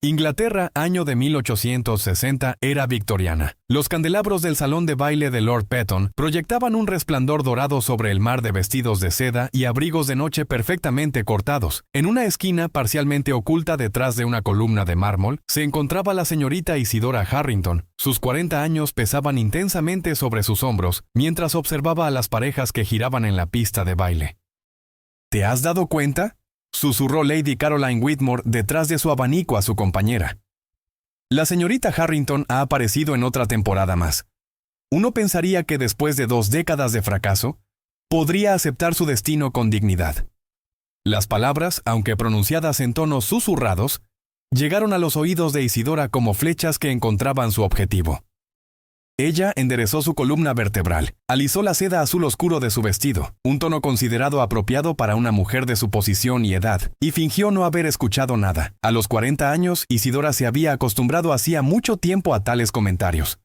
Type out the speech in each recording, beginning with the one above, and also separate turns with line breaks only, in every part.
Inglaterra, año de 1860, era victoriana. Los candelabros del salón de baile de Lord Petton proyectaban un resplandor dorado sobre el mar de vestidos de seda y abrigos de noche perfectamente cortados. En una esquina, parcialmente oculta detrás de una columna de mármol, se encontraba la señorita Isidora Harrington. Sus 40 años pesaban intensamente sobre sus hombros, mientras observaba a las parejas que giraban en la pista de baile. ¿Te has dado cuenta?, susurró Lady Caroline Whitmore detrás de su abanico a su compañera. La señorita Harrington ha aparecido en otra temporada más. Uno pensaría que después de 2 décadas de fracaso, podría aceptar su destino con dignidad. Las palabras, aunque pronunciadas en tonos susurrados, llegaron a los oídos de Isidora como flechas que encontraban su objetivo. Ella enderezó su columna vertebral, alisó la seda azul oscuro de su vestido, un tono considerado apropiado para una mujer de su posición y edad, y fingió no haber escuchado nada. A los 40 años, Isidora se había acostumbrado hacía mucho tiempo a tales comentarios.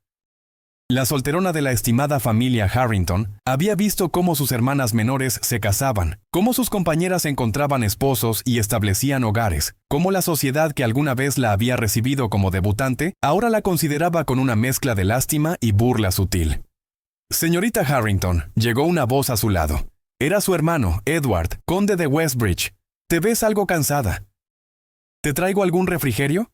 La solterona de la estimada familia Harrington había visto cómo sus hermanas menores se casaban, cómo sus compañeras encontraban esposos y establecían hogares, cómo la sociedad que alguna vez la había recibido como debutante ahora la consideraba con una mezcla de lástima y burla sutil. «Señorita Harrington», llegó una voz a su lado. Era su hermano, Edward, conde de Westbridge. «Te ves algo cansada. ¿Te traigo algún refrigerio?»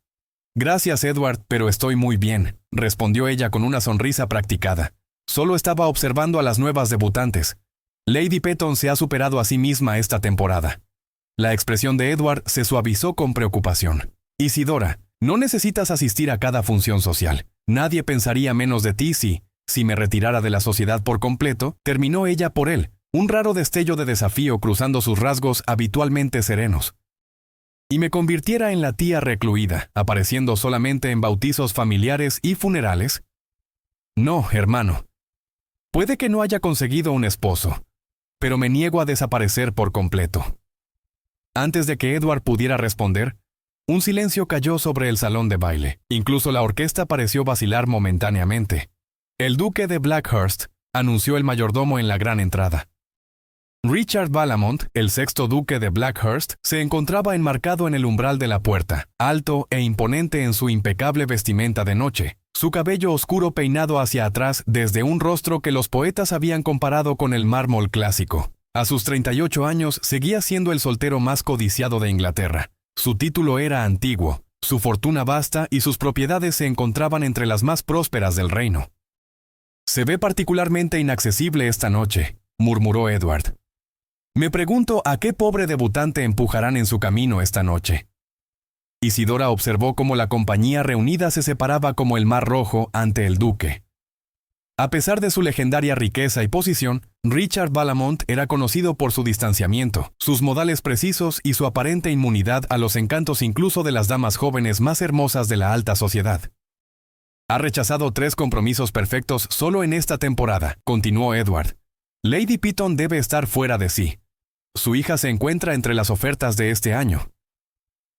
«Gracias, Edward, pero estoy muy bien», respondió ella con una sonrisa practicada. Solo estaba observando a las nuevas debutantes. Lady Petton se ha superado a sí misma esta temporada. La expresión de Edward se suavizó con preocupación. «Isidora, no necesitas asistir a cada función social. Nadie pensaría menos de ti si me retirara de la sociedad por completo», terminó ella por él, un raro destello de desafío cruzando sus rasgos habitualmente serenos. «Y me convirtiera en la tía recluida, apareciendo solamente en bautizos familiares y funerales». «No, hermano. Puede que no haya conseguido un esposo, pero me niego a desaparecer por completo». Antes de que Edward pudiera responder, un silencio cayó sobre el salón de baile. Incluso la orquesta pareció vacilar momentáneamente. «El duque de Blackhurst», anunció el mayordomo en la gran entrada. Richard Vallamont, el 6º duque de Blackhurst, se encontraba enmarcado en el umbral de la puerta, alto e imponente en su impecable vestimenta de noche, su cabello oscuro peinado hacia atrás desde un rostro que los poetas habían comparado con el mármol clásico. A sus 38 años seguía siendo el soltero más codiciado de Inglaterra. Su título era antiguo, su fortuna vasta y sus propiedades se encontraban entre las más prósperas del reino. «Se ve particularmente inaccesible esta noche», murmuró Edward. «Me pregunto a qué pobre debutante empujarán en su camino esta noche». Isidora observó cómo la compañía reunida se separaba como el mar rojo ante el duque. A pesar de su legendaria riqueza y posición, Richard Vallamont era conocido por su distanciamiento, sus modales precisos y su aparente inmunidad a los encantos incluso de las damas jóvenes más hermosas de la alta sociedad. «Ha rechazado 3 compromisos perfectos solo en esta temporada», continuó Edward. «Lady Petton debe estar fuera de sí. Su hija se encuentra entre las ofertas de este año».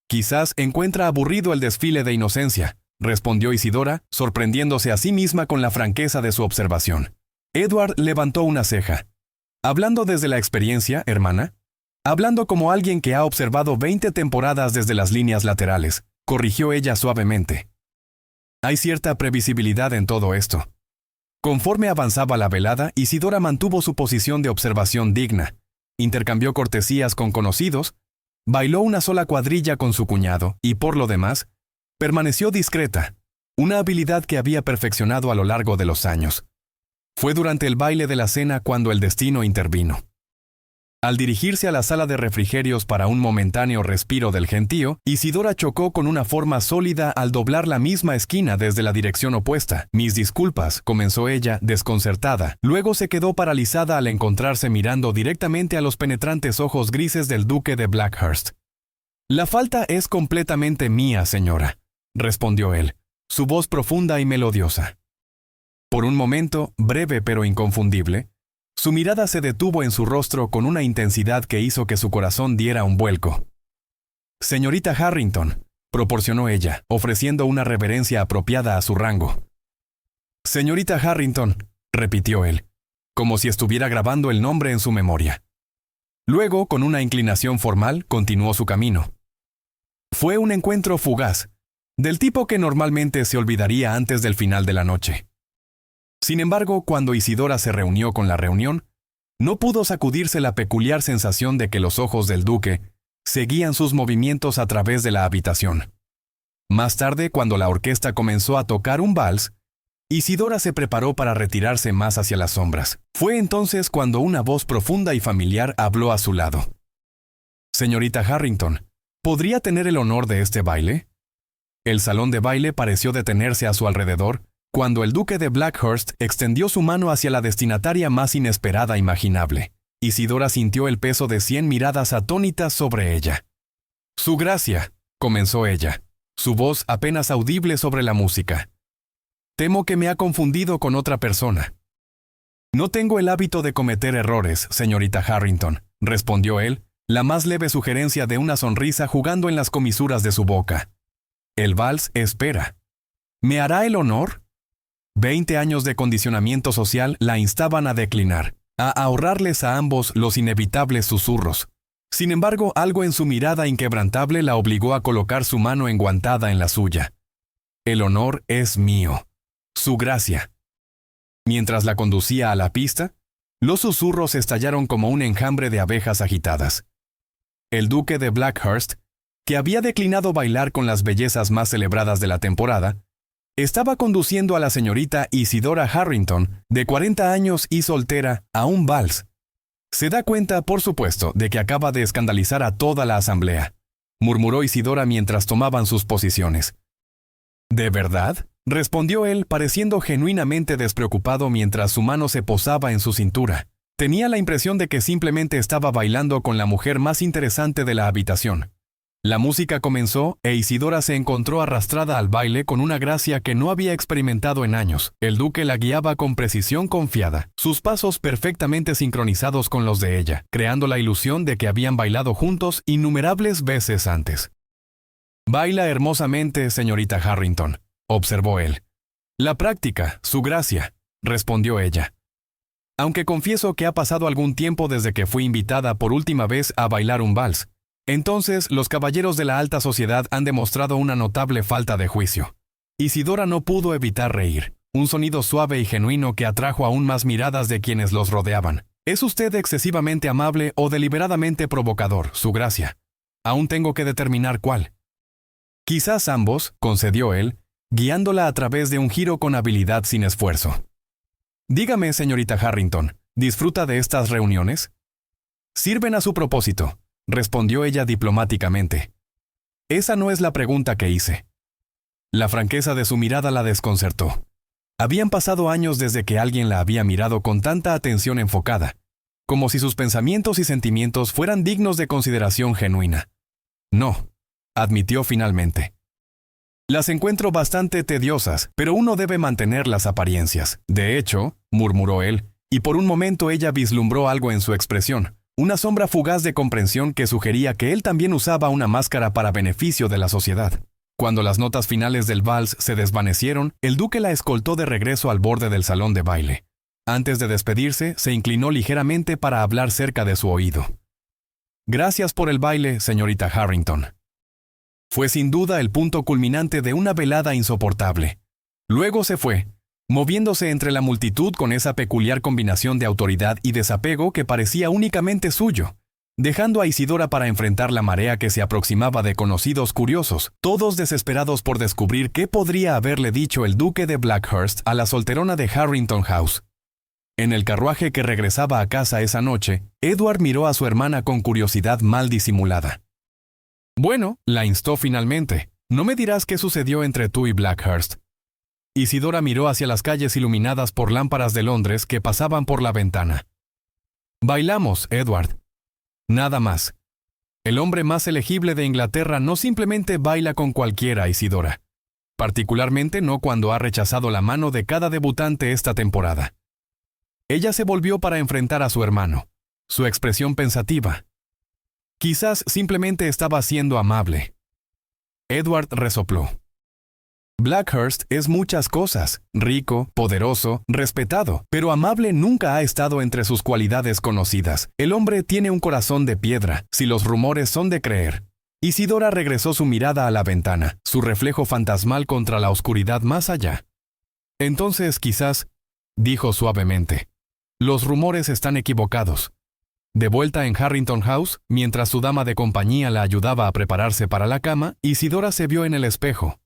«Quizás encuentra aburrido el desfile de inocencia», respondió Isidora, sorprendiéndose a sí misma con la franqueza de su observación. Edward levantó una ceja. «¿Hablando desde la experiencia, hermana?» «Hablando como alguien que ha observado 20 temporadas desde las líneas laterales», corrigió ella suavemente. «Hay cierta previsibilidad en todo esto». Conforme avanzaba la velada, Isidora mantuvo su posición de observación digna. Intercambió cortesías con conocidos, bailó una sola cuadrilla con su cuñado y, por lo demás, permaneció discreta, una habilidad que había perfeccionado a lo largo de los años. Fue durante el baile de la cena cuando el destino intervino. Al dirigirse a la sala de refrigerios para un momentáneo respiro del gentío, Isidora chocó con una forma sólida al doblar la misma esquina desde la dirección opuesta. «Mis disculpas», comenzó ella, desconcertada. Luego se quedó paralizada al encontrarse mirando directamente a los penetrantes ojos grises del duque de Blackhurst. «La falta es completamente mía, señora», respondió él, su voz profunda y melodiosa. Por un momento, breve pero inconfundible, su mirada se detuvo en su rostro con una intensidad que hizo que su corazón diera un vuelco. «Señorita Harrington», proporcionó ella, ofreciendo una reverencia apropiada a su rango. «Señorita Harrington», repitió él, como si estuviera grabando el nombre en su memoria. Luego, con una inclinación formal, continuó su camino. Fue un encuentro fugaz, del tipo que normalmente se olvidaría antes del final de la noche. Sin embargo, cuando Isidora se reunió con la reunión, no pudo sacudirse la peculiar sensación de que los ojos del duque seguían sus movimientos a través de la habitación. Más tarde, cuando la orquesta comenzó a tocar un vals, Isidora se preparó para retirarse más hacia las sombras. Fue entonces cuando una voz profunda y familiar habló a su lado. «Señorita Harrington, ¿podría tener el honor de este baile?» El salón de baile pareció detenerse a su alrededor cuando el duque de Blackhurst extendió su mano hacia la destinataria más inesperada imaginable. Isidora sintió el peso de 100 miradas atónitas sobre ella. «Su gracia», comenzó ella, su voz apenas audible sobre la música. «Temo que me ha confundido con otra persona». «No tengo el hábito de cometer errores, señorita Harrington», respondió él, la más leve sugerencia de una sonrisa jugando en las comisuras de su boca. «El vals espera. ¿Me hará el honor?» 20 años de condicionamiento social la instaban a declinar, a ahorrarles a ambos los inevitables susurros. Sin embargo, algo en su mirada inquebrantable la obligó a colocar su mano enguantada en la suya. «El honor es mío. Su gracia». Mientras la conducía a la pista, los susurros estallaron como un enjambre de abejas agitadas. El duque de Blackhurst, que había declinado bailar con las bellezas más celebradas de la temporada, estaba conduciendo a la señorita Isidora Harrington, de 40 años y soltera, a un vals. «Se da cuenta, por supuesto, de que acaba de escandalizar a toda la asamblea», murmuró Isidora mientras tomaban sus posiciones. «¿De verdad?», respondió él, pareciendo genuinamente despreocupado mientras su mano se posaba en su cintura. Tenía la impresión de que simplemente estaba bailando con la mujer más interesante de la habitación. La música comenzó e Isidora se encontró arrastrada al baile con una gracia que no había experimentado en años. El duque la guiaba con precisión confiada, sus pasos perfectamente sincronizados con los de ella, creando la ilusión de que habían bailado juntos innumerables veces antes. «Baila hermosamente, señorita Harrington», observó él. «La práctica, su gracia», respondió ella. «Aunque confieso que ha pasado algún tiempo desde que fui invitada por última vez a bailar un vals. Entonces, los caballeros de la alta sociedad han demostrado una notable falta de juicio». Isidora no pudo evitar reír, un sonido suave y genuino que atrajo aún más miradas de quienes los rodeaban. «Es usted excesivamente amable o deliberadamente provocador, su gracia. Aún tengo que determinar cuál». «Quizás ambos», concedió él, guiándola a través de un giro con habilidad sin esfuerzo. «Dígame, señorita Harrington, ¿disfruta de estas reuniones?» «Sirven a su propósito», respondió ella diplomáticamente. «Esa no es la pregunta que hice». La franqueza de su mirada la desconcertó. Habían pasado años desde que alguien la había mirado con tanta atención enfocada, como si sus pensamientos y sentimientos fueran dignos de consideración genuina. «No», admitió finalmente. «Las encuentro bastante tediosas, pero uno debe mantener las apariencias. De hecho», murmuró él, y por un momento ella vislumbró algo en su expresión, una sombra fugaz de comprensión que sugería que él también usaba una máscara para beneficio de la sociedad. Cuando las notas finales del vals se desvanecieron, el duque la escoltó de regreso al borde del salón de baile. Antes de despedirse, se inclinó ligeramente para hablar cerca de su oído. «Gracias por el baile, señorita Harrington. Fue sin duda el punto culminante de una velada insoportable». Luego se fue, moviéndose entre la multitud con esa peculiar combinación de autoridad y desapego que parecía únicamente suyo, dejando a Isidora para enfrentar la marea que se aproximaba de conocidos curiosos, todos desesperados por descubrir qué podría haberle dicho el duque de Blackhurst a la solterona de Harrington House. En el carruaje que regresaba a casa esa noche, Edward miró a su hermana con curiosidad mal disimulada. «Bueno», la instó finalmente, «¿no me dirás qué sucedió entre tú y Blackhurst?» Isidora miró hacia las calles iluminadas por lámparas de Londres que pasaban por la ventana. «Bailamos, Edward. Nada más. El hombre más elegible de Inglaterra no simplemente baila con cualquiera, Isidora. Particularmente no cuando ha rechazado la mano de cada debutante esta temporada». Ella se volvió para enfrentar a su hermano, su expresión pensativa. Quizás simplemente estaba siendo amable. Edward resopló. «Blackhurst es muchas cosas, rico, poderoso, respetado, pero amable nunca ha estado entre sus cualidades conocidas. El hombre tiene un corazón de piedra, si los rumores son de creer». Isidora regresó su mirada a la ventana, su reflejo fantasmal contra la oscuridad más allá. Entonces, quizás, dijo suavemente, los rumores están equivocados. De vuelta en Harrington House, mientras su dama de compañía la ayudaba a prepararse para la cama, Isidora se vio en el espejo.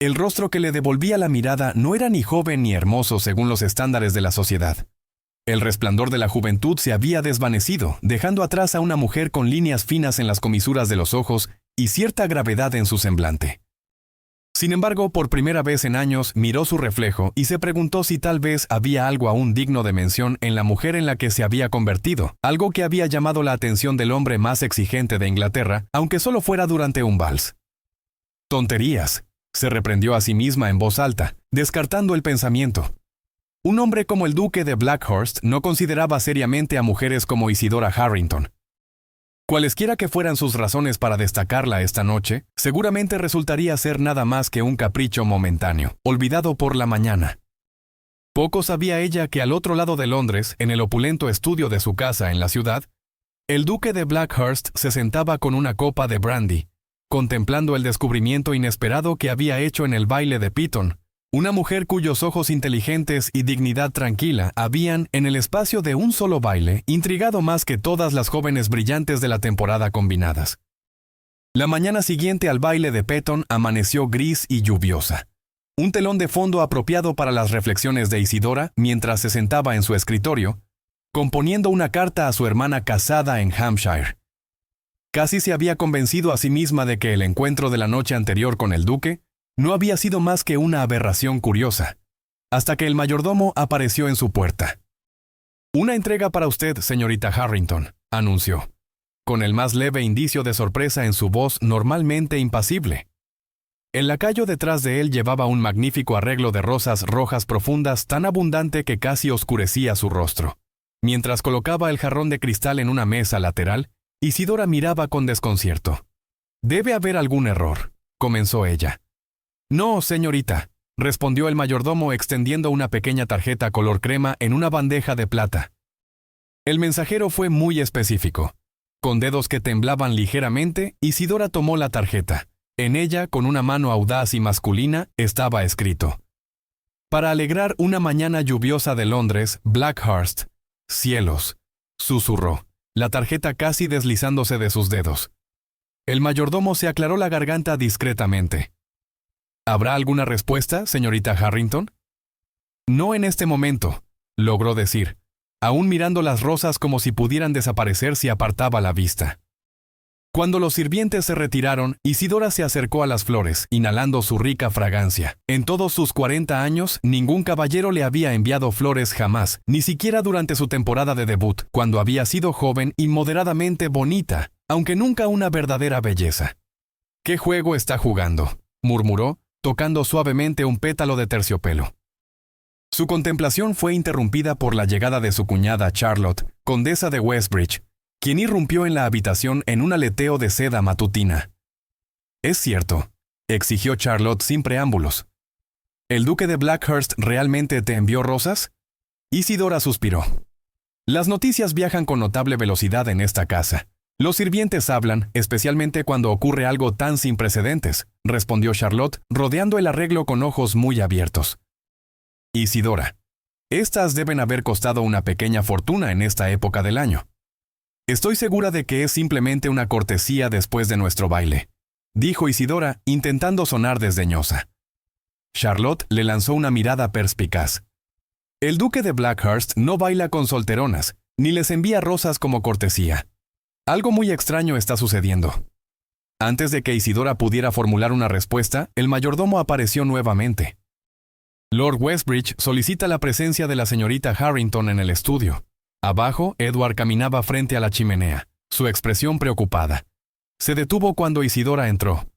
El rostro que le devolvía la mirada no era ni joven ni hermoso según los estándares de la sociedad. El resplandor de la juventud se había desvanecido, dejando atrás a una mujer con líneas finas en las comisuras de los ojos y cierta gravedad en su semblante. Sin embargo, por primera vez en años miró su reflejo y se preguntó si tal vez había algo aún digno de mención en la mujer en la que se había convertido, algo que había llamado la atención del hombre más exigente de Inglaterra, aunque solo fuera durante un vals. Tonterías, se reprendió a sí misma en voz alta, descartando el pensamiento. Un hombre como el duque de Blackhurst no consideraba seriamente a mujeres como Isidora Harrington. Cualesquiera que fueran sus razones para destacarla esta noche, seguramente resultaría ser nada más que un capricho momentáneo, olvidado por la mañana. Poco sabía ella que al otro lado de Londres, en el opulento estudio de su casa en la ciudad, el duque de Blackhurst se sentaba con una copa de brandy, contemplando el descubrimiento inesperado que había hecho en el baile de Piton, una mujer cuyos ojos inteligentes y dignidad tranquila habían, en el espacio de un solo baile, intrigado más que todas las jóvenes brillantes de la temporada combinadas. La mañana siguiente al baile de Peton amaneció gris y lluviosa. Un telón de fondo apropiado para las reflexiones de Isidora mientras se sentaba en su escritorio, componiendo una carta a su hermana casada en Hampshire. Casi se había convencido a sí misma de que el encuentro de la noche anterior con el duque no había sido más que una aberración curiosa, hasta que el mayordomo apareció en su puerta. «Una entrega para usted, señorita Harrington», anunció, con el más leve indicio de sorpresa en su voz normalmente impasible. El lacayo detrás de él llevaba un magnífico arreglo de rosas rojas profundas tan abundante que casi oscurecía su rostro. Mientras colocaba el jarrón de cristal en una mesa lateral, Isidora miraba con desconcierto. «Debe haber algún error», comenzó ella. «No, señorita», respondió el mayordomo extendiendo una pequeña tarjeta color crema en una bandeja de plata. El mensajero fue muy específico. Con dedos que temblaban ligeramente, Isidora tomó la tarjeta. En ella, con una mano audaz y masculina, estaba escrito: «Para alegrar una mañana lluviosa de Londres, Blackhurst. Cielos», susurró, la tarjeta casi deslizándose de sus dedos. El mayordomo se aclaró la garganta discretamente. «¿Habrá alguna respuesta, señorita Harrington?» «No en este momento», logró decir, aún mirando las rosas como si pudieran desaparecer si apartaba la vista. Cuando los sirvientes se retiraron, Isidora se acercó a las flores, inhalando su rica fragancia. En todos sus 40 años, ningún caballero le había enviado flores jamás, ni siquiera durante su temporada de debut, cuando había sido joven y moderadamente bonita, aunque nunca una verdadera belleza. «¿Qué juego está jugando?», murmuró, tocando suavemente un pétalo de terciopelo. Su contemplación fue interrumpida por la llegada de su cuñada Charlotte, condesa de Westbridge, quien irrumpió en la habitación en un aleteo de seda matutina. «Es cierto», exigió Charlotte sin preámbulos. «¿El duque de Blackhurst realmente te envió rosas?» Isidora suspiró. «Las noticias viajan con notable velocidad en esta casa. Los sirvientes hablan, especialmente cuando ocurre algo tan sin precedentes», respondió Charlotte, rodeando el arreglo con ojos muy abiertos. «Isidora, estas deben haber costado una pequeña fortuna en esta época del año. Estoy segura de que es simplemente una cortesía después de nuestro baile», dijo Isidora, intentando sonar desdeñosa. Charlotte le lanzó una mirada perspicaz. «El duque de Blackhurst no baila con solteronas, ni les envía rosas como cortesía. Algo muy extraño está sucediendo». Antes de que Isidora pudiera formular una respuesta, el mayordomo apareció nuevamente. «Lord Westbridge solicita la presencia de la señorita Harrington en el estudio». Abajo, Edward caminaba frente a la chimenea, su expresión preocupada. Se detuvo cuando Isidora entró.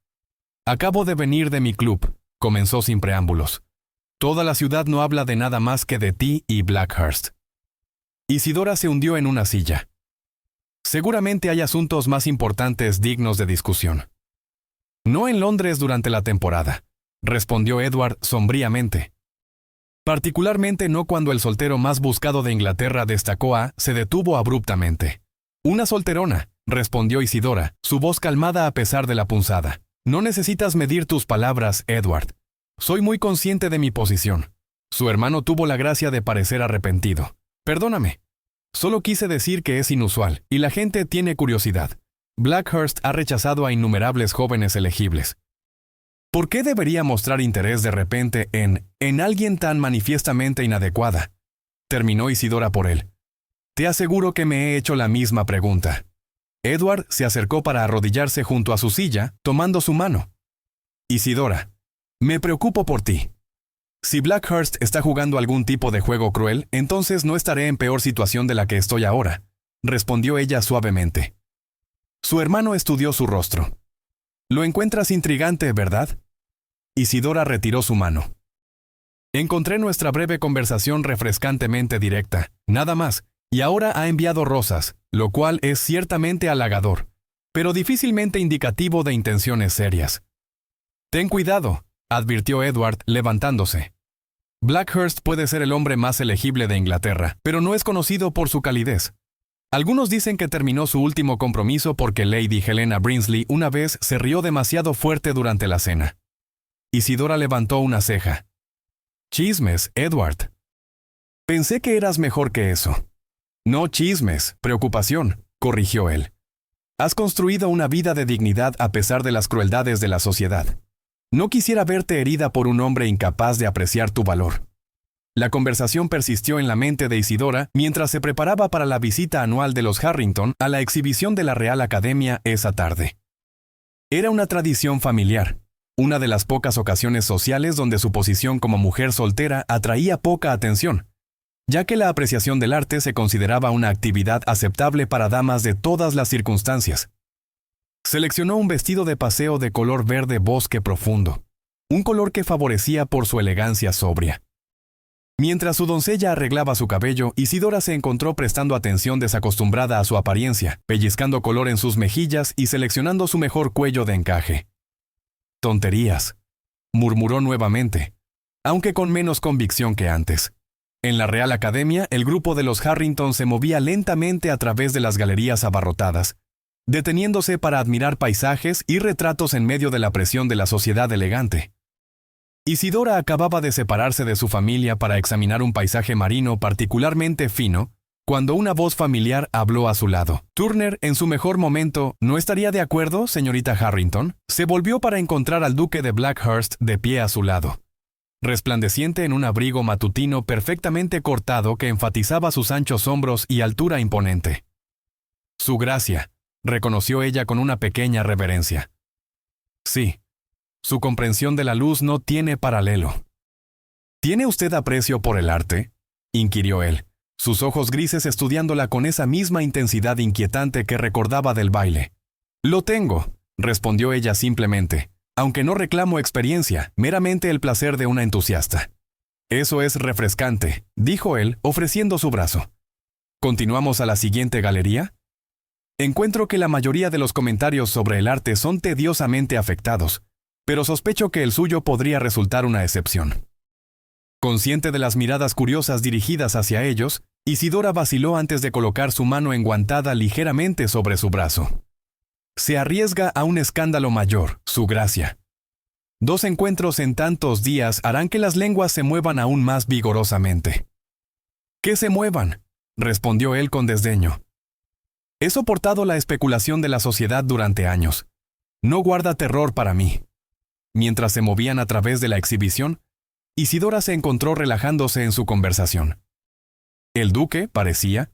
«Acabo de venir de mi club», comenzó sin preámbulos. «Toda la ciudad no habla de nada más que de ti y Blackhurst». Isidora se hundió en una silla. «Seguramente hay asuntos más importantes dignos de discusión». «No en Londres durante la temporada», respondió Edward sombríamente. «Particularmente no cuando el soltero más buscado de Inglaterra destacó se detuvo abruptamente. Una solterona, respondió Isidora, su voz calmada a pesar de la punzada. No necesitas medir tus palabras, Edward. Soy muy consciente de mi posición. Su hermano tuvo la gracia de parecer arrepentido. Perdóname. Solo quise decir que es inusual, y la gente tiene curiosidad. Blackhurst ha rechazado a innumerables jóvenes elegibles. ¿Por qué debería mostrar interés de repente en alguien tan manifiestamente inadecuada? Terminó Isidora por él. Te aseguro que me he hecho la misma pregunta. Edward se acercó para arrodillarse junto a su silla, tomando su mano. Isidora, me preocupo por ti. Si Blackhurst está jugando algún tipo de juego cruel, entonces no estaré en peor situación de la que estoy ahora, respondió ella suavemente. Su hermano estudió su rostro. Lo encuentras intrigante, ¿verdad? Isidora retiró su mano. Encontré nuestra breve conversación refrescantemente directa, nada más, y ahora ha enviado rosas, lo cual es ciertamente halagador, pero difícilmente indicativo de intenciones serias. Ten cuidado, advirtió Edward, levantándose. Blackhurst puede ser el hombre más elegible de Inglaterra, pero no es conocido por su calidez. Algunos dicen que terminó su último compromiso porque Lady Helena Brinsley una vez se rió demasiado fuerte durante la cena. Isidora levantó una ceja. Chismes, Edward. Pensé que eras mejor que eso. No chismes, preocupación, corrigió él. Has construido una vida de dignidad a pesar de las crueldades de la sociedad. No quisiera verte herida por un hombre incapaz de apreciar tu valor. La conversación persistió en la mente de Isidora mientras se preparaba para la visita anual de los Harrington a la exhibición de la Real Academia esa tarde. Era una tradición familiar, una de las pocas ocasiones sociales donde su posición como mujer soltera atraía poca atención, ya que la apreciación del arte se consideraba una actividad aceptable para damas de todas las circunstancias. Seleccionó un vestido de paseo de color verde bosque profundo, un color que favorecía por su elegancia sobria. Mientras su doncella arreglaba su cabello, Isidora se encontró prestando atención desacostumbrada a su apariencia, pellizcando color en sus mejillas y seleccionando su mejor cuello de encaje. Tonterías, murmuró nuevamente, aunque con menos convicción que antes. En la Real Academia, el grupo de los Harrington se movía lentamente a través de las galerías abarrotadas, deteniéndose para admirar paisajes y retratos en medio de la presión de la sociedad elegante. Isidora acababa de separarse de su familia para examinar un paisaje marino particularmente fino, cuando una voz familiar habló a su lado. Turner, en su mejor momento, ¿no estaría de acuerdo, señorita Harrington? Se volvió para encontrar al duque de Blackhurst de pie a su lado, resplandeciente en un abrigo matutino perfectamente cortado que enfatizaba sus anchos hombros y altura imponente. Su gracia, reconoció ella con una pequeña reverencia. Sí. Su comprensión de la luz no tiene paralelo. ¿Tiene usted aprecio por el arte?, inquirió él, sus ojos grises estudiándola con esa misma intensidad inquietante que recordaba del baile. Lo tengo, respondió ella simplemente, aunque no reclamo experiencia, meramente el placer de una entusiasta. Eso es refrescante, dijo él, ofreciendo su brazo. ¿Continuamos a la siguiente galería? Encuentro que la mayoría de los comentarios sobre el arte son tediosamente afectados, pero sospecho que el suyo podría resultar una excepción. Consciente de las miradas curiosas dirigidas hacia ellos, Isidora vaciló antes de colocar su mano enguantada ligeramente sobre su brazo. Se arriesga a un escándalo mayor, su gracia. 2 encuentros en tantos días harán que las lenguas se muevan aún más vigorosamente. «¿Qué se muevan?», respondió él con desdeño. «He soportado la especulación de la sociedad durante años. No guarda terror para mí». Mientras se movían a través de la exhibición, Isidora se encontró relajándose en su conversación. El duque, parecía,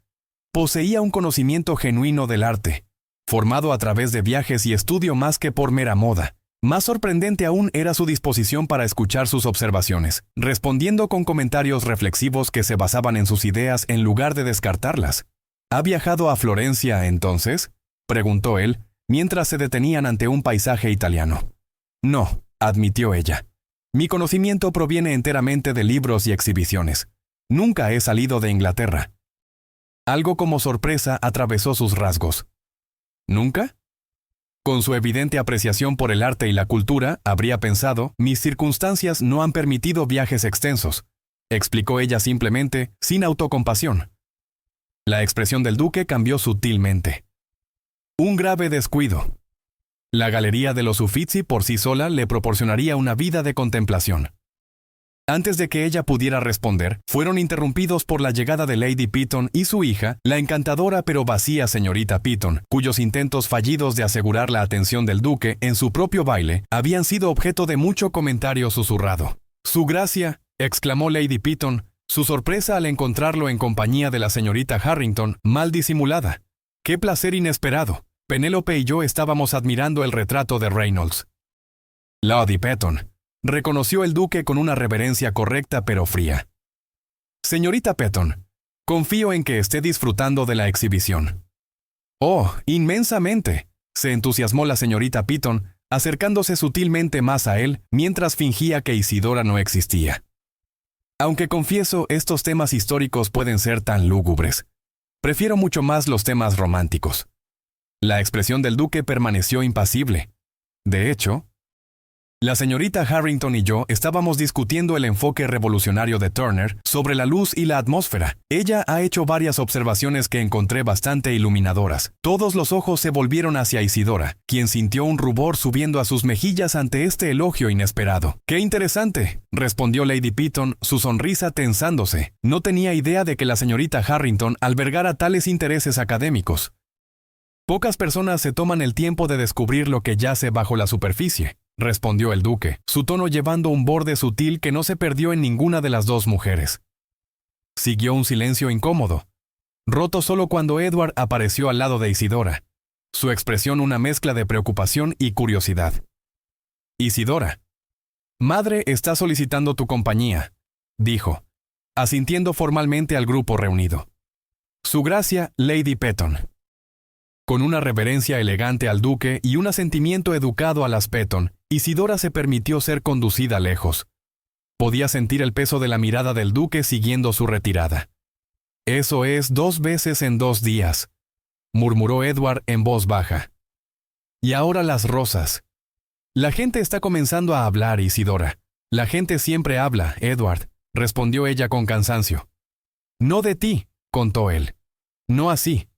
poseía un conocimiento genuino del arte, formado a través de viajes y estudio más que por mera moda. Más sorprendente aún era su disposición para escuchar sus observaciones, respondiendo con comentarios reflexivos que se basaban en sus ideas en lugar de descartarlas. ¿Ha viajado a Florencia, entonces?, preguntó él, mientras se detenían ante un paisaje italiano. No, admitió ella. Mi conocimiento proviene enteramente de libros y exhibiciones. Nunca he salido de Inglaterra. Algo como sorpresa atravesó sus rasgos. ¿Nunca? Con su evidente apreciación por el arte y la cultura, habría pensado, mis circunstancias no han permitido viajes extensos, explicó ella simplemente, sin autocompasión. La expresión del duque cambió sutilmente. Un grave descuido. La galería de los Uffizi por sí sola le proporcionaría una vida de contemplación. Antes de que ella pudiera responder, fueron interrumpidos por la llegada de Lady Pitton y su hija, la encantadora pero vacía señorita Pitton, cuyos intentos fallidos de asegurar la atención del duque en su propio baile habían sido objeto de mucho comentario susurrado. «Su gracia», exclamó Lady Pitton, su sorpresa al encontrarlo en compañía de la señorita Harrington, mal disimulada. «¡Qué placer inesperado! Penélope y yo estábamos admirando el retrato de Reynolds». «Lady Pitton», reconoció el duque con una reverencia correcta pero fría. «Señorita Pitton, confío en que esté disfrutando de la exhibición». «Oh, inmensamente», se entusiasmó la señorita Pitton, acercándose sutilmente más a él mientras fingía que Isidora no existía. «Aunque confieso, estos temas históricos pueden ser tan lúgubres. Prefiero mucho más los temas románticos». La expresión del duque permaneció impasible. De hecho, la señorita Harrington y yo estábamos discutiendo el enfoque revolucionario de Turner sobre la luz y la atmósfera. Ella ha hecho varias observaciones que encontré bastante iluminadoras. Todos los ojos se volvieron hacia Isidora, quien sintió un rubor subiendo a sus mejillas ante este elogio inesperado. «¡Qué interesante!», respondió Lady Pitton, su sonrisa tensándose. No tenía idea de que la señorita Harrington albergara tales intereses académicos. «Pocas personas se toman el tiempo de descubrir lo que yace bajo la superficie», respondió el duque, su tono llevando un borde sutil que no se perdió en ninguna de las dos mujeres. Siguió un silencio incómodo, roto solo cuando Edward apareció al lado de Isidora, su expresión una mezcla de preocupación y curiosidad. «Isidora, madre está solicitando tu compañía», dijo, asintiendo formalmente al grupo reunido. «Su gracia, Lady Pitton». Con una reverencia elegante al duque y un asentimiento educado a las Pitton, Isidora se permitió ser conducida lejos. Podía sentir el peso de la mirada del duque siguiendo su retirada. «Eso es 2 veces en 2 días», murmuró Edward en voz baja. «Y ahora las rosas». «La gente está comenzando a hablar, Isidora». «La gente siempre habla, Edward», respondió ella con cansancio. «No de ti», contó él. «No así».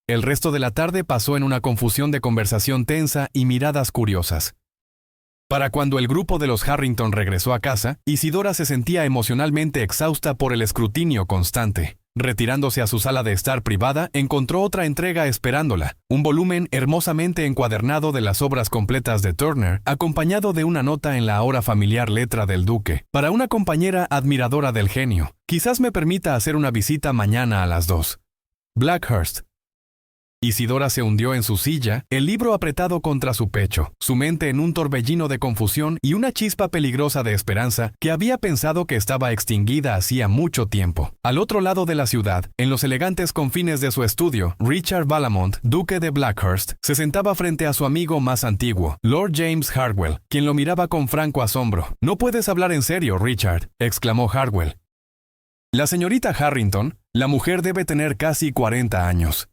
El resto de la tarde pasó en una confusión de conversación tensa y miradas curiosas. Para cuando el grupo de los Harrington regresó a casa, Isidora se sentía emocionalmente exhausta por el escrutinio constante. Retirándose a su sala de estar privada, encontró otra entrega esperándola, un volumen hermosamente encuadernado de las obras completas de Turner, acompañado de una nota en la ahora familiar letra del duque, para una compañera admiradora del genio. «Quizás me permita hacer una visita mañana a las 2. Blackhurst». Isidora se hundió en su silla, el libro apretado contra su pecho, su mente en un torbellino de confusión y una chispa peligrosa de esperanza que había pensado que estaba extinguida hacía mucho tiempo. Al otro lado de la ciudad, en los elegantes confines de su estudio, Richard Vallamont, duque de Blackhurst, se sentaba frente a su amigo más antiguo, Lord James Hartwell, quien lo miraba con franco asombro. «No puedes hablar en serio, Richard», exclamó Hartwell. «La señorita Harrington, la mujer debe tener casi 40 años».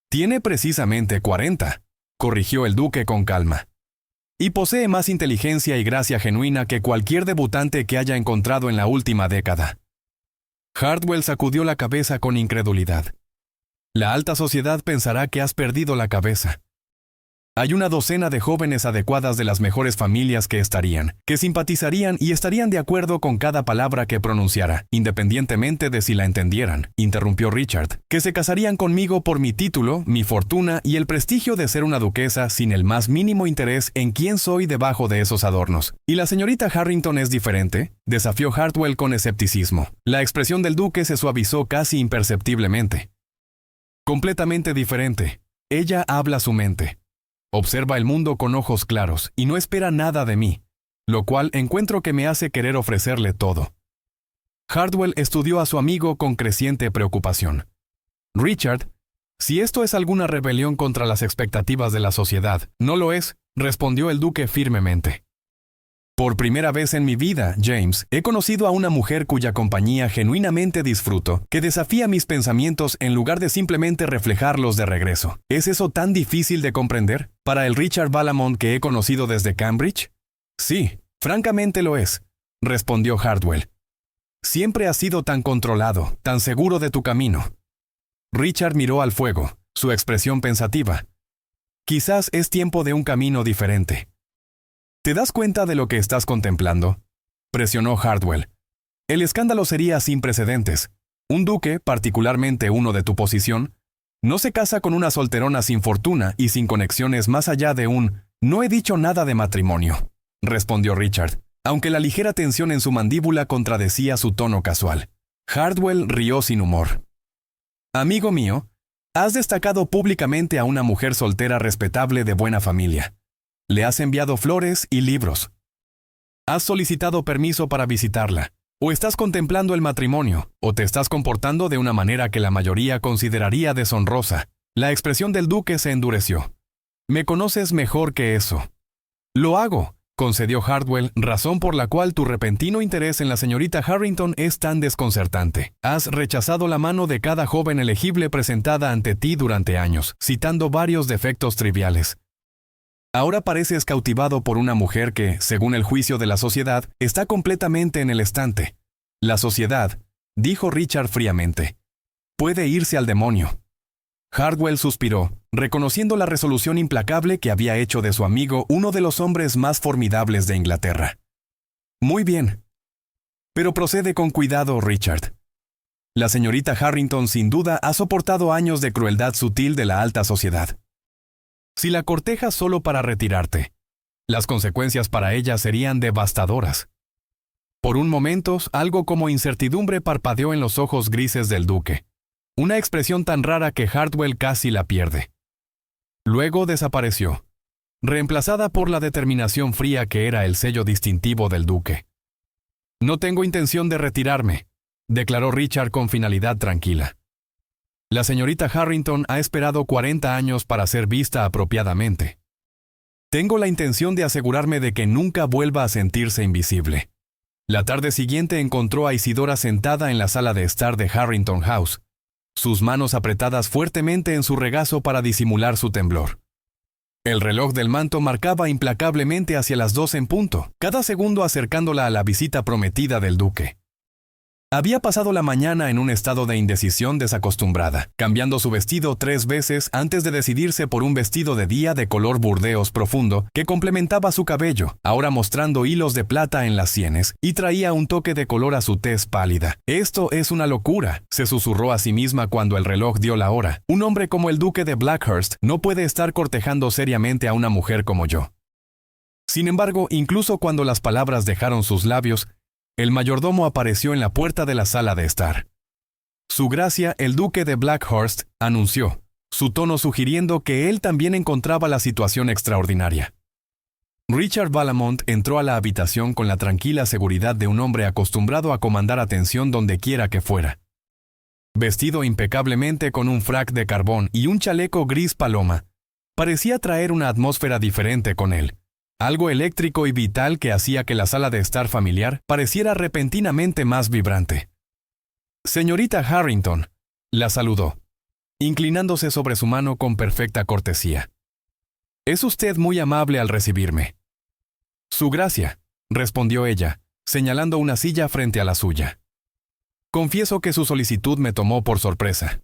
«Tiene precisamente 40», corrigió el duque con calma. «Y posee más inteligencia y gracia genuina que cualquier debutante que haya encontrado en la última década». Hartwell sacudió la cabeza con incredulidad. «La alta sociedad pensará que has perdido la cabeza. Hay una docena de jóvenes adecuadas de las mejores familias que simpatizarían y estarían de acuerdo con cada palabra que pronunciara, independientemente de si la entendieran», interrumpió Richard, «que se casarían conmigo por mi título, mi fortuna y el prestigio de ser una duquesa sin el más mínimo interés en quién soy debajo de esos adornos. ¿Y la señorita Harrington es diferente?», desafió Hartwell con escepticismo. La expresión del duque se suavizó casi imperceptiblemente. «Completamente diferente. Ella habla su mente. Observa el mundo con ojos claros y no espera nada de mí, lo cual encuentro que me hace querer ofrecerle todo». Hartwell estudió a su amigo con creciente preocupación. «Richard, si esto es alguna rebelión contra las expectativas de la sociedad, no lo es», respondió el duque firmemente. «Por primera vez en mi vida, James, he conocido a una mujer cuya compañía genuinamente disfruto, que desafía mis pensamientos en lugar de simplemente reflejarlos de regreso. ¿Es eso tan difícil de comprender para el Richard Vallamont que he conocido desde Cambridge?». «Sí, francamente lo es», respondió Hartwell. «Siempre has sido tan controlado, tan seguro de tu camino». Richard miró al fuego, su expresión pensativa. Quizás es tiempo de un camino diferente. ¿Te das cuenta de lo que estás contemplando?, presionó Hartwell. El escándalo sería sin precedentes. Un duque, particularmente uno de tu posición, no se casa con una solterona sin fortuna y sin conexiones más allá de un «no he dicho nada de matrimonio», respondió Richard, aunque la ligera tensión en su mandíbula contradecía su tono casual. Hartwell rió sin humor. «Amigo mío, has destacado públicamente a una mujer soltera respetable de buena familia. Le has enviado flores y libros. Has solicitado permiso para visitarla. O estás contemplando el matrimonio, o te estás comportando de una manera que la mayoría consideraría deshonrosa». La expresión del duque se endureció. «Me conoces mejor que eso». «Lo hago», concedió Hartwell, razón por la cual tu repentino interés en la señorita Harrington es tan desconcertante. Has rechazado la mano de cada joven elegible presentada ante ti durante años, citando varios defectos triviales. Ahora pareces cautivado por una mujer que, según el juicio de la sociedad, está completamente en el estante. La sociedad, dijo Richard fríamente, puede irse al demonio. Hartwell suspiró, reconociendo la resolución implacable que había hecho de su amigo uno de los hombres más formidables de Inglaterra. Muy bien. Pero procede con cuidado, Richard. La señorita Harrington sin duda ha soportado años de crueldad sutil de la alta sociedad. Si la cortejas solo para retirarte, las consecuencias para ella serían devastadoras. Por un momento, algo como incertidumbre parpadeó en los ojos grises del duque, una expresión tan rara que Hartwell casi la pierde. Luego desapareció, reemplazada por la determinación fría que era el sello distintivo del duque. «No tengo intención de retirarme», declaró Richard con finalidad tranquila. La señorita Harrington ha esperado 40 años para ser vista apropiadamente. Tengo la intención de asegurarme de que nunca vuelva a sentirse invisible. La tarde siguiente encontró a Isidora sentada en la sala de estar de Harrington House, sus manos apretadas fuertemente en su regazo para disimular su temblor. El reloj del manto marcaba implacablemente hacia las 2 en punto, cada segundo acercándola a la visita prometida del duque. Había pasado la mañana en un estado de indecisión desacostumbrada, cambiando su vestido 3 veces antes de decidirse por un vestido de día de color burdeos profundo que complementaba su cabello, ahora mostrando hilos de plata en las sienes, y traía un toque de color a su tez pálida. «Esto es una locura», se susurró a sí misma cuando el reloj dio la hora. «Un hombre como el duque de Blackhurst no puede estar cortejando seriamente a una mujer como yo». Sin embargo, incluso cuando las palabras dejaron sus labios, el mayordomo apareció en la puerta de la sala de estar. «Su gracia, el duque de Blackhurst», anunció, su tono sugiriendo que él también encontraba la situación extraordinaria. Richard Vallamont entró a la habitación con la tranquila seguridad de un hombre acostumbrado a comandar atención donde quiera que fuera. Vestido impecablemente con un frac de carbón y un chaleco gris paloma, parecía traer una atmósfera diferente con él. Algo eléctrico y vital que hacía que la sala de estar familiar pareciera repentinamente más vibrante. «Señorita Harrington», la saludó, inclinándose sobre su mano con perfecta cortesía. «Es usted muy amable al recibirme». «Su gracia», respondió ella, señalando una silla frente a la suya. «Confieso que su solicitud me tomó por sorpresa».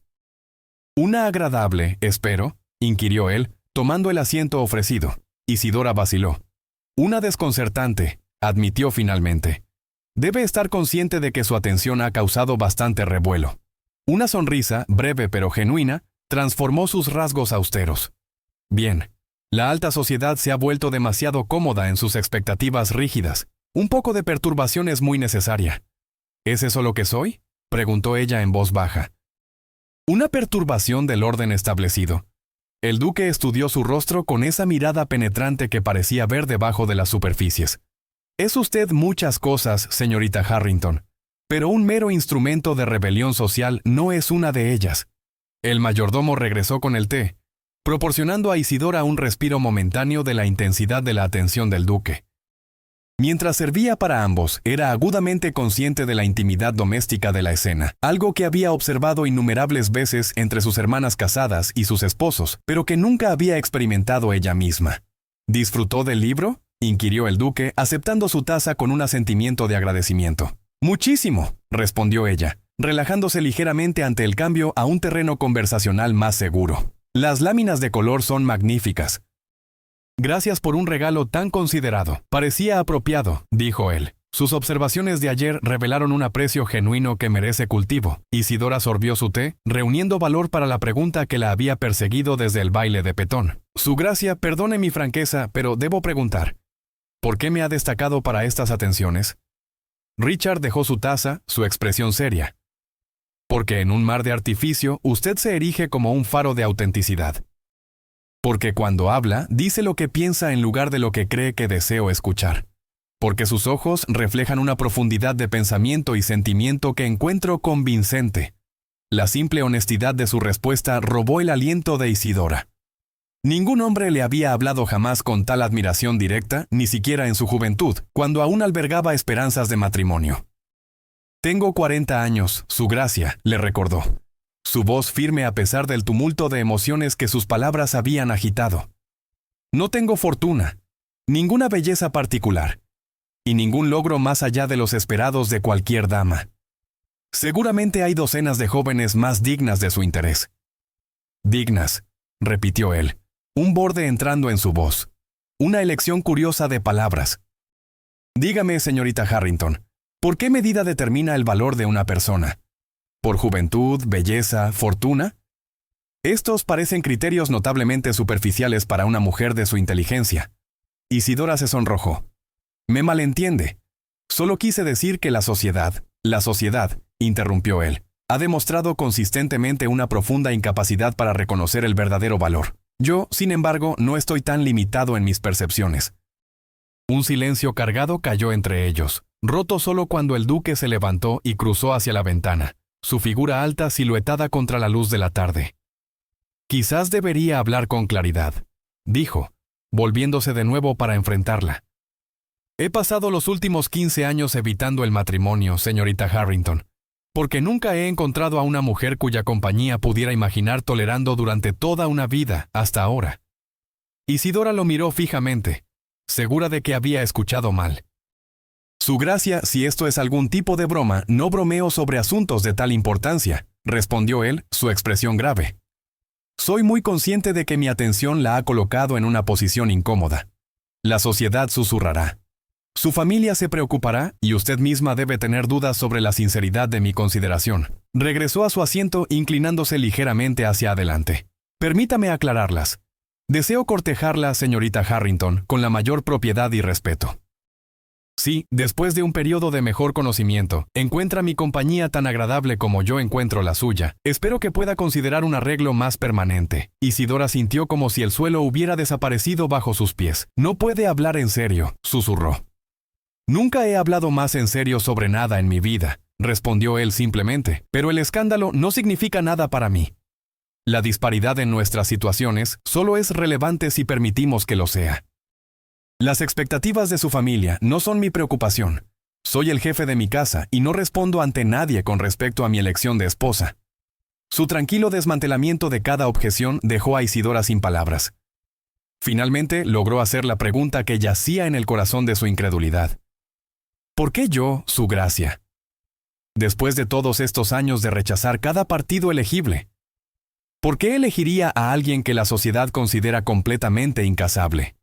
«Una agradable, espero», inquirió él, tomando el asiento ofrecido. Isidora vaciló. «Una desconcertante», admitió finalmente. «Debe estar consciente de que su atención ha causado bastante revuelo». Una sonrisa, breve pero genuina, transformó sus rasgos austeros. «Bien, la alta sociedad se ha vuelto demasiado cómoda en sus expectativas rígidas. Un poco de perturbación es muy necesaria». «¿Es eso lo que soy?», preguntó ella en voz baja. «Una perturbación del orden establecido». El duque estudió su rostro con esa mirada penetrante que parecía ver debajo de las superficies. «Es usted muchas cosas, señorita Harrington, pero un mero instrumento de rebelión social no es una de ellas». El mayordomo regresó con el té, proporcionando a Isidora un respiro momentáneo de la intensidad de la atención del duque. Mientras servía para ambos, era agudamente consciente de la intimidad doméstica de la escena, algo que había observado innumerables veces entre sus hermanas casadas y sus esposos, pero que nunca había experimentado ella misma. «¿Disfrutó del libro?», inquirió el duque, aceptando su taza con un asentimiento de agradecimiento. «Muchísimo», respondió ella, relajándose ligeramente ante el cambio a un terreno conversacional más seguro. Las láminas de color son magníficas. Gracias por un regalo tan considerado. Parecía apropiado, dijo él. Sus observaciones de ayer revelaron un aprecio genuino que merece cultivo. Isidora sorbió su té, reuniendo valor para la pregunta que la había perseguido desde el baile de Petón. Su gracia, perdone mi franqueza, pero debo preguntar, ¿por qué me ha destacado para estas atenciones? Richard dejó su taza, su expresión seria. Porque en un mar de artificio, usted se erige como un faro de autenticidad. Porque cuando habla, dice lo que piensa en lugar de lo que cree que deseo escuchar. Porque sus ojos reflejan una profundidad de pensamiento y sentimiento que encuentro convincente. La simple honestidad de su respuesta robó el aliento de Isidora. Ningún hombre le había hablado jamás con tal admiración directa, ni siquiera en su juventud, cuando aún albergaba esperanzas de matrimonio. Tengo 40 años, su gracia, le recordó. Su voz firme a pesar del tumulto de emociones que sus palabras habían agitado. No tengo fortuna, ninguna belleza particular, y ningún logro más allá de los esperados de cualquier dama. Seguramente hay docenas de jóvenes más dignas de su interés. Dignas, repitió él, un borde entrando en su voz. Una elección curiosa de palabras. Dígame, señorita Harrington, ¿por qué medida determina el valor de una persona? ¿Por juventud, belleza, fortuna? Estos parecen criterios notablemente superficiales para una mujer de su inteligencia. Isidora se sonrojó. Me malentiende. Solo quise decir que la sociedad, interrumpió él, ha demostrado consistentemente una profunda incapacidad para reconocer el verdadero valor. Yo, sin embargo, no estoy tan limitado en mis percepciones. Un silencio cargado cayó entre ellos, roto solo cuando el duque se levantó y cruzó hacia la ventana, su figura alta siluetada contra la luz de la tarde. Quizás debería hablar con claridad, dijo, volviéndose de nuevo para enfrentarla. He pasado los últimos 15 años evitando el matrimonio, señorita Harrington, porque nunca he encontrado a una mujer cuya compañía pudiera imaginar tolerando durante toda una vida, hasta ahora. Isidora lo miró fijamente, segura de que había escuchado mal. Su gracia, si esto es algún tipo de broma, no bromeo sobre asuntos de tal importancia, respondió él, su expresión grave. Soy muy consciente de que mi atención la ha colocado en una posición incómoda. La sociedad susurrará. Su familia se preocupará y usted misma debe tener dudas sobre la sinceridad de mi consideración. Regresó a su asiento inclinándose ligeramente hacia adelante. Permítame aclararlas. Deseo cortejarla, señorita Harrington, con la mayor propiedad y respeto. Si, después de un periodo de mejor conocimiento, encuentra mi compañía tan agradable como yo encuentro la suya, espero que pueda considerar un arreglo más permanente. Isidora sintió como si el suelo hubiera desaparecido bajo sus pies. No puede hablar en serio, susurró. Nunca he hablado más en serio sobre nada en mi vida, respondió él simplemente, pero el escándalo no significa nada para mí. La disparidad en nuestras situaciones solo es relevante si permitimos que lo sea. Las expectativas de su familia no son mi preocupación. Soy el jefe de mi casa y no respondo ante nadie con respecto a mi elección de esposa. Su tranquilo desmantelamiento de cada objeción dejó a Isidora sin palabras. Finalmente logró hacer la pregunta que yacía en el corazón de su incredulidad. ¿Por qué yo, su gracia? Después de todos estos años de rechazar cada partido elegible, ¿por qué elegiría a alguien que la sociedad considera completamente incasable?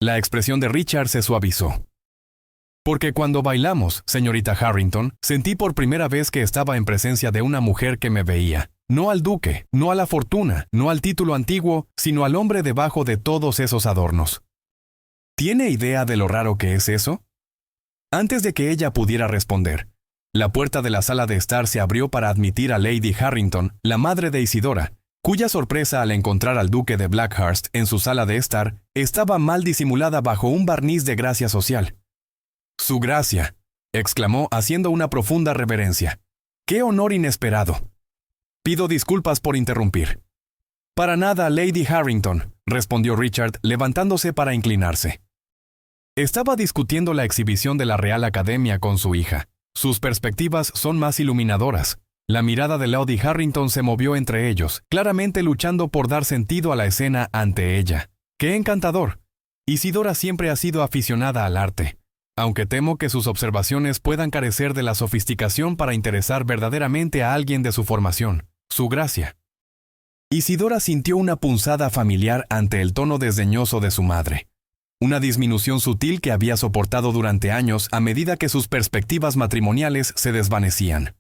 La expresión de Richard se suavizó. Porque cuando bailamos, señorita Harrington, sentí por primera vez que estaba en presencia de una mujer que me veía. No al duque, no a la fortuna, no al título antiguo, sino al hombre debajo de todos esos adornos. ¿Tiene idea de lo raro que es eso? Antes de que ella pudiera responder, la puerta de la sala de estar se abrió para admitir a Lady Harrington, la madre de Isidora, cuya sorpresa al encontrar al duque de Blackhurst en su sala de estar estaba mal disimulada bajo un barniz de gracia social. «Su gracia», exclamó haciendo una profunda reverencia. «¡Qué honor inesperado! Pido disculpas por interrumpir». «Para nada, Lady Harrington», respondió Richard, levantándose para inclinarse. Estaba discutiendo la exhibición de la Real Academia con su hija. Sus perspectivas son más iluminadoras. La mirada de Lady Harrington se movió entre ellos, claramente luchando por dar sentido a la escena ante ella. ¡Qué encantador! Isidora siempre ha sido aficionada al arte, aunque temo que sus observaciones puedan carecer de la sofisticación para interesar verdaderamente a alguien de su formación, su gracia. Isidora sintió una punzada familiar ante el tono desdeñoso de su madre. Una disminución sutil que había soportado durante años a medida que sus perspectivas matrimoniales se desvanecían.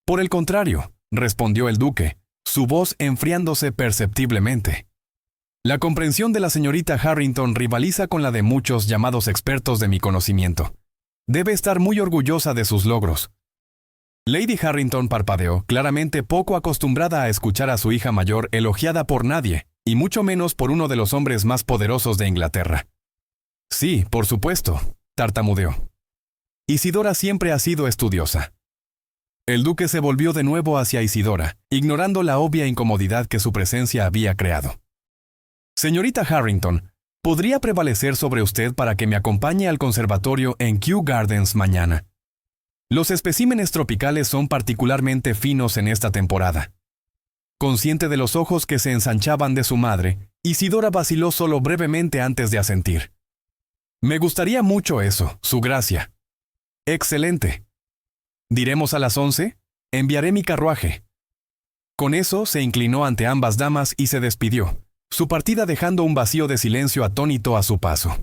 Por el contrario, respondió el duque, su voz enfriándose perceptiblemente. La comprensión de la señorita Harrington rivaliza con la de muchos llamados expertos de mi conocimiento. Debe estar muy orgullosa de sus logros. Lady Harrington parpadeó, claramente poco acostumbrada a escuchar a su hija mayor elogiada por nadie, y mucho menos por uno de los hombres más poderosos de Inglaterra. Sí, por supuesto, tartamudeó. Isidora siempre ha sido estudiosa. El duque se volvió de nuevo hacia Isidora, ignorando la obvia incomodidad que su presencia había creado. Señorita Harrington, ¿podría prevalecer sobre usted para que me acompañe al conservatorio en Kew Gardens mañana? Los especímenes tropicales son particularmente finos en esta temporada. Consciente de los ojos que se ensanchaban de su madre, Isidora vaciló solo brevemente antes de asentir. Me gustaría mucho eso, su gracia. Excelente. ¿Diremos a las 11? Enviaré mi carruaje. Con eso se inclinó ante ambas damas y se despidió, su partida dejando un vacío de silencio atónito a su paso.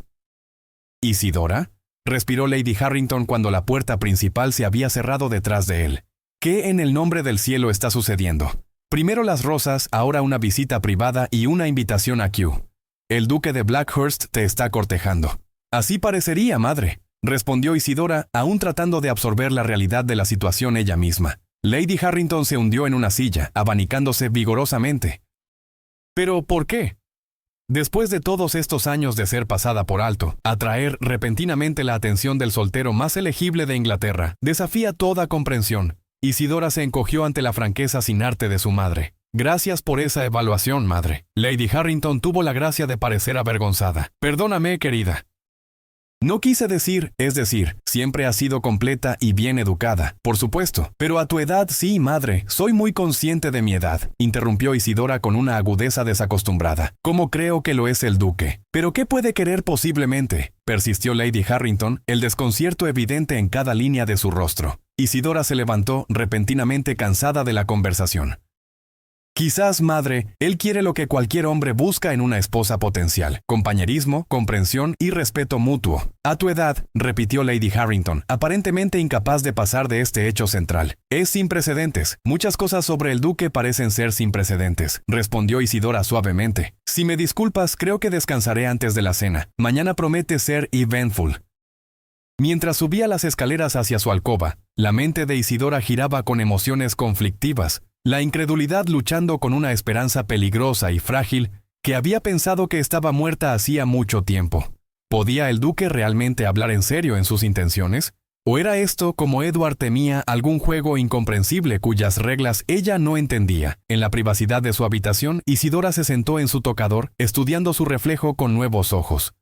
¿Isidora? Respiró Lady Harrington cuando la puerta principal se había cerrado detrás de él. ¿Qué en el nombre del cielo está sucediendo? Primero las rosas, ahora una visita privada y una invitación a Kew. El duque de Blackhurst te está cortejando. Así parecería, madre, respondió Isidora, aún tratando de absorber la realidad de la situación ella misma. Lady Harrington se hundió en una silla, abanicándose vigorosamente. ¿Pero por qué? Después de todos estos años de ser pasada por alto, atraer repentinamente la atención del soltero más elegible de Inglaterra desafía toda comprensión. Isidora se encogió ante la franqueza sin arte de su madre. Gracias por esa evaluación, madre. Lady Harrington tuvo la gracia de parecer avergonzada. Perdóname, querida. No quise decir, es decir, siempre has sido completa y bien educada, por supuesto, pero a tu edad sí, madre, soy muy consciente de mi edad, interrumpió Isidora con una agudeza desacostumbrada. ¿Cómo creo que lo es el duque? ¿Pero qué puede querer posiblemente? Persistió Lady Harrington, el desconcierto evidente en cada línea de su rostro. Isidora se levantó, repentinamente cansada de la conversación. Quizás, madre, él quiere lo que cualquier hombre busca en una esposa potencial: compañerismo, comprensión y respeto mutuo. A tu edad, repitió Lady Harrington, aparentemente incapaz de pasar de este hecho central. Es sin precedentes. Muchas cosas sobre el duque parecen ser sin precedentes, respondió Isidora suavemente. Si me disculpas, creo que descansaré antes de la cena. Mañana promete ser eventful. Mientras subía las escaleras hacia su alcoba, la mente de Isidora giraba con emociones conflictivas. La incredulidad luchando con una esperanza peligrosa y frágil que había pensado que estaba muerta hacía mucho tiempo. ¿Podía el duque realmente hablar en serio en sus intenciones? ¿O era esto, como Edward temía, algún juego incomprensible cuyas reglas ella no entendía? En la privacidad de su habitación, Isidora se sentó en su tocador, estudiando su reflejo con nuevos ojos.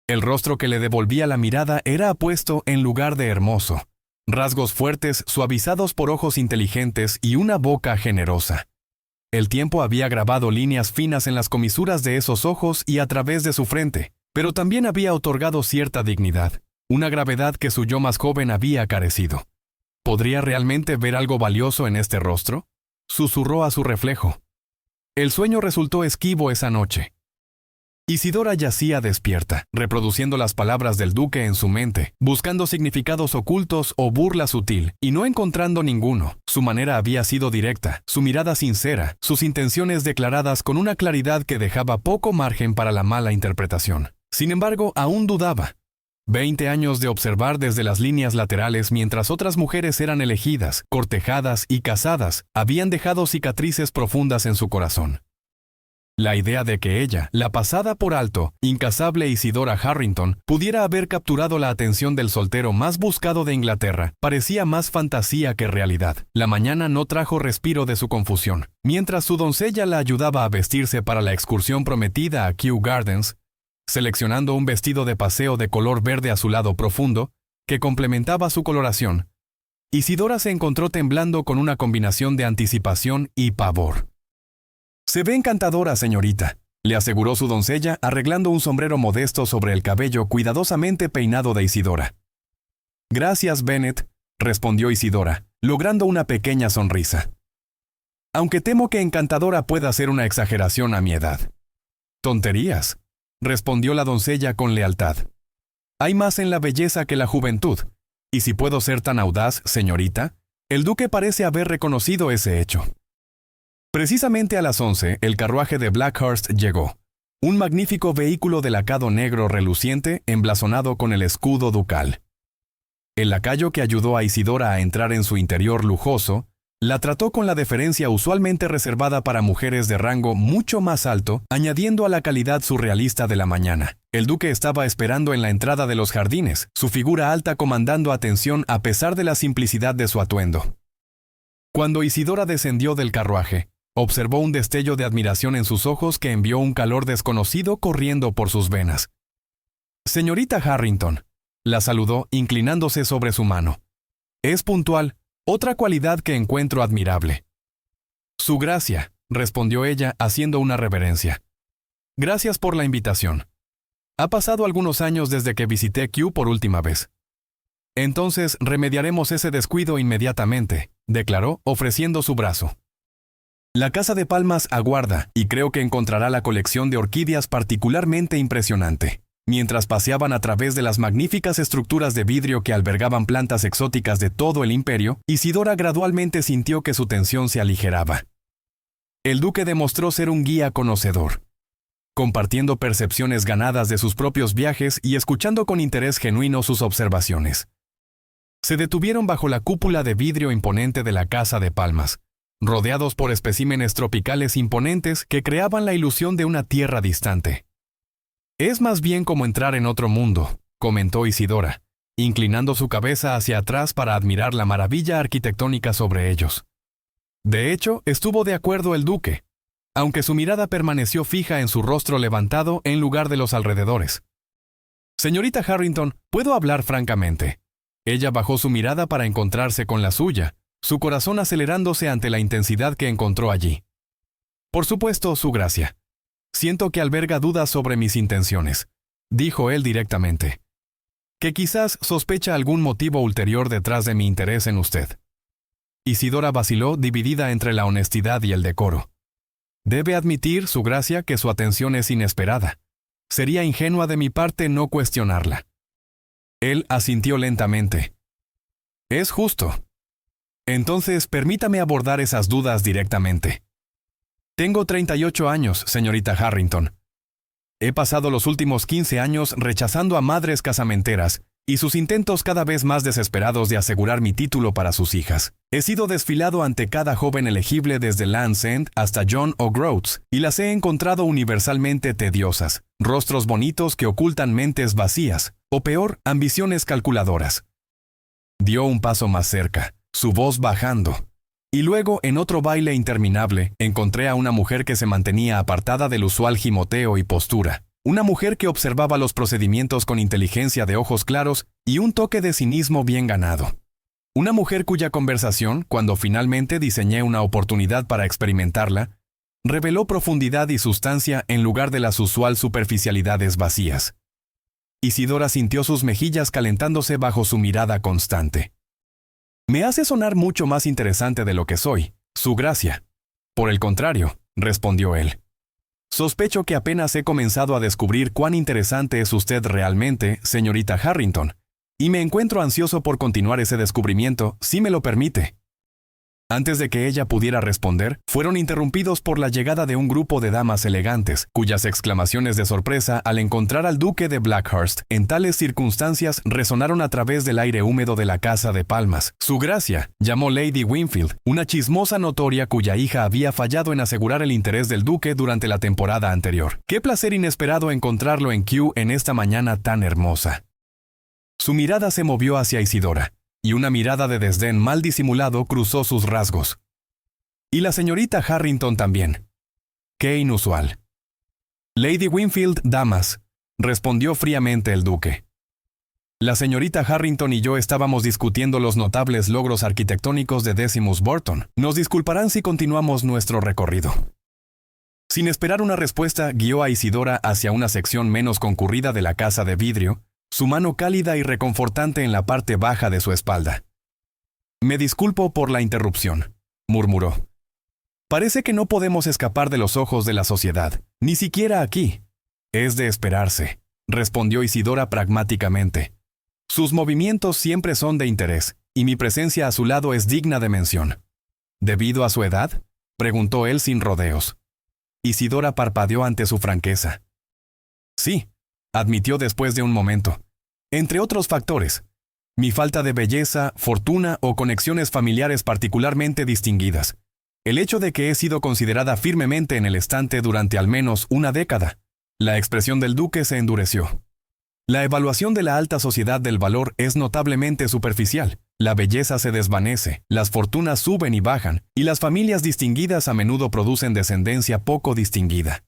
El rostro que le devolvía la mirada era apuesto en lugar de hermoso. Rasgos fuertes, suavizados por ojos inteligentes y una boca generosa. El tiempo había grabado líneas finas en las comisuras de esos ojos y a través de su frente, pero también había otorgado cierta dignidad, una gravedad que su yo más joven había carecido. ¿Podría realmente ver algo valioso en este rostro? Susurró a su reflejo. El sueño resultó esquivo esa noche. Isidora yacía despierta, reproduciendo las palabras del duque en su mente, buscando significados ocultos o burla sutil, y no encontrando ninguno. Su manera había sido directa, su mirada sincera, sus intenciones declaradas con una claridad que dejaba poco margen para la mala interpretación. Sin embargo, aún dudaba. 20 años de observar desde las líneas laterales mientras otras mujeres eran elegidas, cortejadas y casadas, habían dejado cicatrices profundas en su corazón. La idea de que ella, la pasada por alto, incasable Isidora Harrington, pudiera haber capturado la atención del soltero más buscado de Inglaterra, parecía más fantasía que realidad. La mañana no trajo respiro de su confusión. Mientras su doncella la ayudaba a vestirse para la excursión prometida a Kew Gardens, seleccionando un vestido de paseo de color verde azulado profundo, que complementaba su coloración, Isidora se encontró temblando con una combinación de anticipación y pavor. «Se ve encantadora, señorita», le aseguró su doncella, arreglando un sombrero modesto sobre el cabello cuidadosamente peinado de Isidora. «Gracias, Bennet», respondió Isidora, logrando una pequeña sonrisa. Aunque temo que encantadora pueda ser una exageración a mi edad. Tonterías, respondió la doncella con lealtad. Hay más en la belleza que la juventud, y si puedo ser tan audaz, señorita, el duque parece haber reconocido ese hecho. Precisamente a las 11, el carruaje de Blackhurst llegó. Un magnífico vehículo de lacado negro reluciente, emblasonado con el escudo ducal. El lacayo que ayudó a Isidora a entrar en su interior lujoso, la trató con la deferencia usualmente reservada para mujeres de rango mucho más alto, añadiendo a la calidad surrealista de la mañana. El duque estaba esperando en la entrada de los jardines, su figura alta comandando atención a pesar de la simplicidad de su atuendo. Cuando Isidora descendió del carruaje, observó un destello de admiración en sus ojos que envió un calor desconocido corriendo por sus venas. «Señorita Harrington», la saludó inclinándose sobre su mano. «Es puntual, otra cualidad que encuentro admirable». «Su gracia», respondió ella haciendo una reverencia. «Gracias por la invitación. Ha pasado algunos años desde que visité Kew por última vez». «Entonces remediaremos ese descuido inmediatamente», declaró, ofreciendo su brazo. «La Casa de Palmas aguarda y creo que encontrará la colección de orquídeas particularmente impresionante». Mientras paseaban a través de las magníficas estructuras de vidrio que albergaban plantas exóticas de todo el imperio, Isidora gradualmente sintió que su tensión se aligeraba. El duque demostró ser un guía conocedor, compartiendo percepciones ganadas de sus propios viajes y escuchando con interés genuino sus observaciones. Se detuvieron bajo la cúpula de vidrio imponente de la Casa de Palmas, rodeados por especímenes tropicales imponentes que creaban la ilusión de una tierra distante. «Es más bien como entrar en otro mundo», comentó Isidora, inclinando su cabeza hacia atrás para admirar la maravilla arquitectónica sobre ellos. De hecho, estuvo de acuerdo el duque, aunque su mirada permaneció fija en su rostro levantado en lugar de los alrededores. «Señorita Harrington, ¿puedo hablar francamente?» Ella bajó su mirada para encontrarse con la suya, su corazón acelerándose ante la intensidad que encontró allí. «Por supuesto, su gracia. Siento que alberga dudas sobre mis intenciones», dijo él directamente. «Que quizás sospecha algún motivo ulterior detrás de mi interés en usted». Isidora vaciló, dividida entre la honestidad y el decoro. «Debe admitir, su gracia, que su atención es inesperada. Sería ingenua de mi parte no cuestionarla». Él asintió lentamente. «Es justo. Entonces, permítame abordar esas dudas directamente. Tengo 38 años, señorita Harrington. He pasado los últimos 15 años rechazando a madres casamenteras y sus intentos cada vez más desesperados de asegurar mi título para sus hijas. He sido desfilado ante cada joven elegible desde Land's End hasta John O'Groats y las he encontrado universalmente tediosas, rostros bonitos que ocultan mentes vacías, o peor, ambiciones calculadoras». Dio un paso más cerca, su voz bajando. «Y luego, en otro baile interminable, encontré a una mujer que se mantenía apartada del usual gimoteo y postura. Una mujer que observaba los procedimientos con inteligencia de ojos claros y un toque de cinismo bien ganado. Una mujer cuya conversación, cuando finalmente diseñé una oportunidad para experimentarla, reveló profundidad y sustancia en lugar de las usual superficialidades vacías». Isidora sintió sus mejillas calentándose bajo su mirada constante. «Me hace sonar mucho más interesante de lo que soy, su gracia». «Por el contrario», respondió él. «Sospecho que apenas he comenzado a descubrir cuán interesante es usted realmente, señorita Harrington, y me encuentro ansioso por continuar ese descubrimiento, si me lo permite». Antes de que ella pudiera responder, fueron interrumpidos por la llegada de un grupo de damas elegantes, cuyas exclamaciones de sorpresa al encontrar al duque de Blackhurst en tales circunstancias resonaron a través del aire húmedo de la Casa de Palmas. «Su gracia», llamó Lady Winfield, una chismosa notoria cuya hija había fallado en asegurar el interés del duque durante la temporada anterior. «Qué placer inesperado encontrarlo en Kew en esta mañana tan hermosa». Su mirada se movió hacia Isidora, y una mirada de desdén mal disimulado cruzó sus rasgos. «Y la señorita Harrington también». «Qué inusual». «Lady Winfield, damas», respondió fríamente el duque. «La señorita Harrington y yo estábamos discutiendo los notables logros arquitectónicos de Decimus Burton. Nos disculparán si continuamos nuestro recorrido». Sin esperar una respuesta, guió a Isidora hacia una sección menos concurrida de la casa de vidrio, su mano cálida y reconfortante en la parte baja de su espalda. «Me disculpo por la interrupción», murmuró. Parece que no podemos escapar de los ojos de la sociedad, ni siquiera aquí. Es de esperarse, respondió Isidora pragmáticamente. Sus movimientos siempre son de interés, y mi presencia a su lado es digna de mención. ¿Debido a su edad?, preguntó él sin rodeos. Isidora parpadeó ante su franqueza. Sí, admitió después de un momento. Entre otros factores, mi falta de belleza, fortuna o conexiones familiares particularmente distinguidas. El hecho de que he sido considerada firmemente en el estante durante al menos una década. La expresión del duque se endureció. La evaluación de la alta sociedad del valor es notablemente superficial. La belleza se desvanece, las fortunas suben y bajan, y las familias distinguidas a menudo producen descendencia poco distinguida.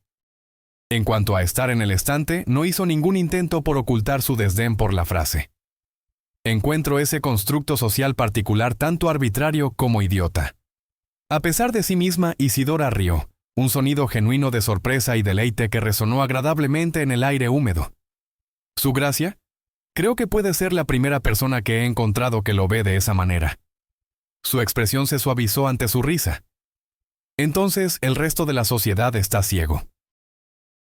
En cuanto a estar en el estante, no hizo ningún intento por ocultar su desdén por la frase. Encuentro ese constructo social particular tanto arbitrario como idiota. A pesar de sí misma, Isidora rió, un sonido genuino de sorpresa y deleite que resonó agradablemente en el aire húmedo. ¿Su gracia? Creo que puede ser la primera persona que he encontrado que lo ve de esa manera. Su expresión se suavizó ante su risa. Entonces, el resto de la sociedad está ciego.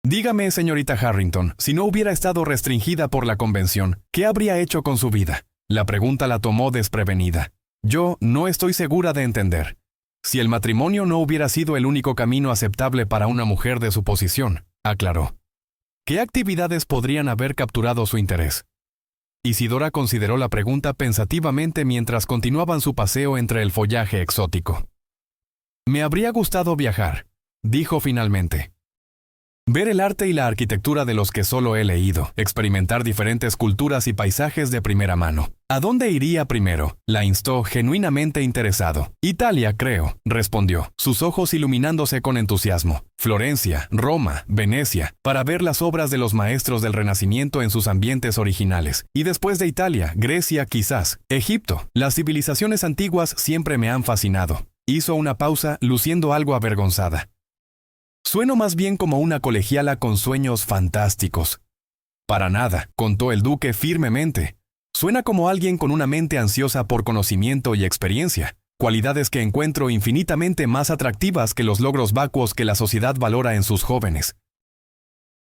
Dígame, señorita Harrington, si no hubiera estado restringida por la convención, ¿qué habría hecho con su vida? La pregunta la tomó desprevenida. Yo no estoy segura de entender. Si el matrimonio no hubiera sido el único camino aceptable para una mujer de su posición, aclaró. ¿Qué actividades podrían haber capturado su interés? Isidora consideró la pregunta pensativamente mientras continuaban su paseo entre el follaje exótico. Me habría gustado viajar, dijo finalmente. Ver el arte y la arquitectura de los que solo he leído, experimentar diferentes culturas y paisajes de primera mano. ¿A dónde iría primero?, la instó genuinamente interesado. Italia, creo, respondió, sus ojos iluminándose con entusiasmo. Florencia, Roma, Venecia, para ver las obras de los maestros del Renacimiento en sus ambientes originales. Y después de Italia, Grecia quizás, Egipto. Las civilizaciones antiguas siempre me han fascinado. Hizo una pausa, luciendo algo avergonzada. Sueno más bien como una colegiala con sueños fantásticos. Para nada, contó el duque firmemente. Suena como alguien con una mente ansiosa por conocimiento y experiencia, cualidades que encuentro infinitamente más atractivas que los logros vacuos que la sociedad valora en sus jóvenes.